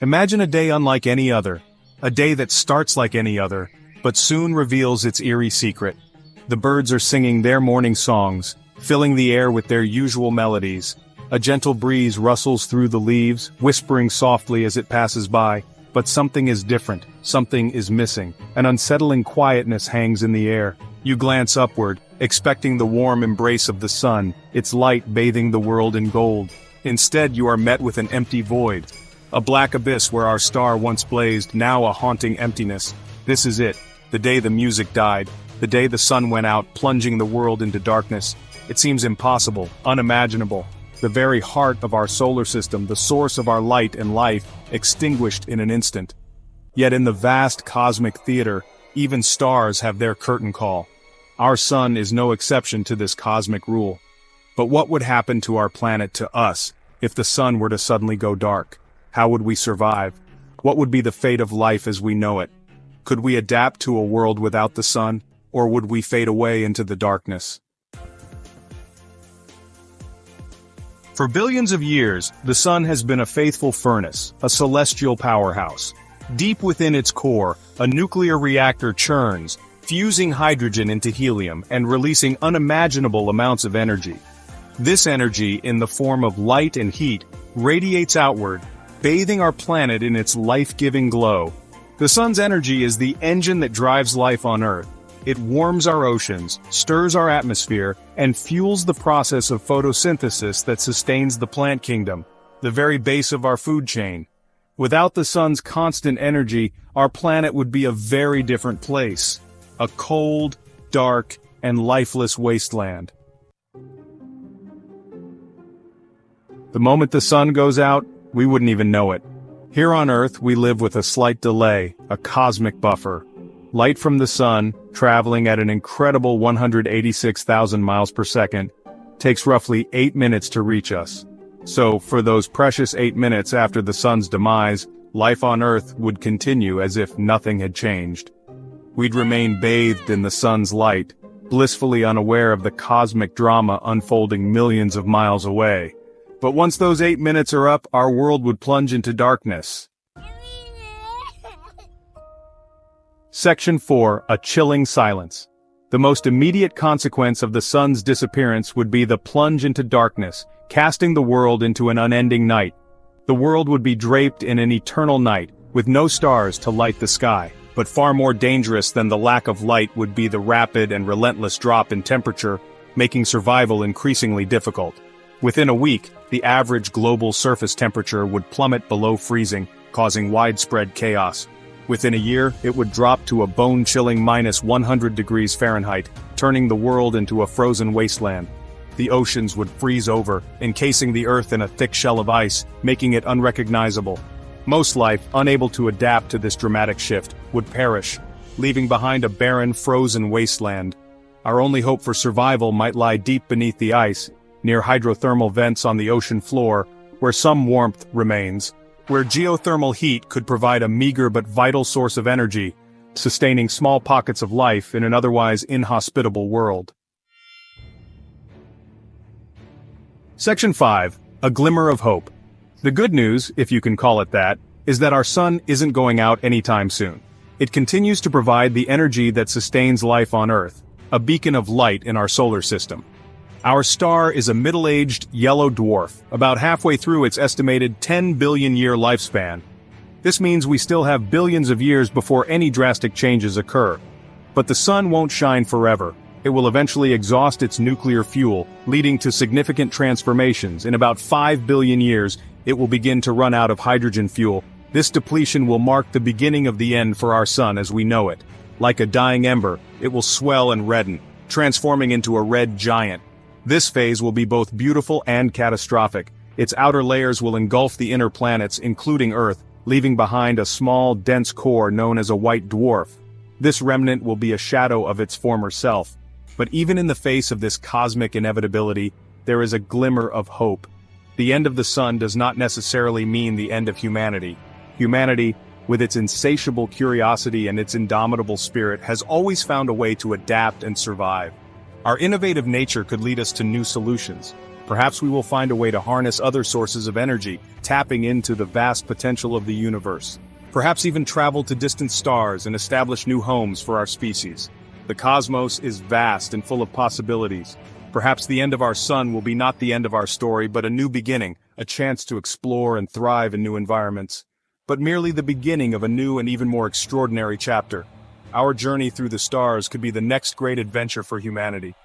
Imagine a day unlike any other. A day that starts like any other, but soon reveals its eerie secret. The birds are singing their morning songs, filling the air with their usual melodies. A gentle breeze rustles through the leaves, whispering softly as it passes by. But something is different, something is missing. An unsettling quietness hangs in the air. You glance upward, expecting the warm embrace of the sun, its light bathing the world in gold. Instead, you are met with an empty void. A black abyss where our star once blazed, now a haunting emptiness. This is it, the day the music died, the day the sun went out, plunging the world into darkness. It seems impossible, unimaginable. The very heart of our solar system, the source of our light and life, extinguished in an instant. Yet in the vast cosmic theater, even stars have their curtain call. Our sun is no exception to this cosmic rule. But what would happen to our planet, to us, if the sun were to suddenly go dark? How would we survive? What would be the fate of life as we know it? Could we adapt to a world without the sun, or would we fade away into the darkness? For billions of years, the sun has been a faithful furnace, a celestial powerhouse. Deep within its core, a nuclear reactor churns, fusing hydrogen into helium and releasing unimaginable amounts of energy. This energy, in the form of light and heat, radiates outward, bathing our planet in its life-giving glow. The sun's energy is the engine that drives life on Earth. It warms our oceans, stirs our atmosphere, and fuels the process of photosynthesis that sustains the plant kingdom, the very base of our food chain. Without the sun's constant energy, our planet would be a very different place. A cold, dark, and lifeless wasteland. The moment the sun goes out, we wouldn't even know it. Here on Earth, we live with a slight delay, a cosmic buffer. Light from the sun, traveling at an incredible 186,000 miles per second, takes roughly 8 minutes to reach us. So, for those precious 8 minutes after the sun's demise, life on Earth would continue as if nothing had changed. We'd remain bathed in the sun's light, blissfully unaware of the cosmic drama unfolding millions of miles away. But once those 8 minutes are up, our world would plunge into darkness. Section 4. A chilling silence. The most immediate consequence of the sun's disappearance would be the plunge into darkness, casting the world into an unending night. The world would be draped in an eternal night, with no stars to light the sky. But far more dangerous than the lack of light would be the rapid and relentless drop in temperature, making survival increasingly difficult. Within a week, the average global surface temperature would plummet below freezing, causing widespread chaos. Within a year, it would drop to a bone-chilling -100 degrees Fahrenheit, turning the world into a frozen wasteland. The oceans would freeze over, encasing the Earth in a thick shell of ice, making it unrecognizable. Most life, unable to adapt to this dramatic shift, would perish, leaving behind a barren, frozen wasteland. Our only hope for survival might lie deep beneath the ice, near hydrothermal vents on the ocean floor, where some warmth remains, where geothermal heat could provide a meager but vital source of energy, sustaining small pockets of life in an otherwise inhospitable world. Section 5. A glimmer of hope. The good news, if you can call it that, is that our sun isn't going out anytime soon. It continues to provide the energy that sustains life on Earth, a beacon of light in our solar system. Our star is a middle-aged yellow dwarf, about halfway through its estimated 10 billion-year lifespan. This means we still have billions of years before any drastic changes occur. But the sun won't shine forever. It will eventually exhaust its nuclear fuel, leading to significant transformations. In about 5 billion years, it will begin to run out of hydrogen fuel. This depletion will mark the beginning of the end for our sun as we know it. Like a dying ember, it will swell and redden, transforming into a red giant. This phase will be both beautiful and catastrophic. Its outer layers will engulf the inner planets, including Earth, leaving behind a small, dense core known as a white dwarf. This remnant will be a shadow of its former self. But even in the face of this cosmic inevitability, there is a glimmer of hope. The end of the sun does not necessarily mean the end of humanity. Humanity, with its insatiable curiosity and its indomitable spirit, has always found a way to adapt and survive. Our innovative nature could lead us to new solutions. Perhaps we will find a way to harness other sources of energy, tapping into the vast potential of the universe. Perhaps even travel to distant stars and establish new homes for our species. The cosmos is vast and full of possibilities. Perhaps the end of our sun will be not the end of our story, but a new beginning, a chance to explore and thrive in new environments. But merely the beginning of a new and even more extraordinary chapter. Our journey through the stars could be the next great adventure for humanity.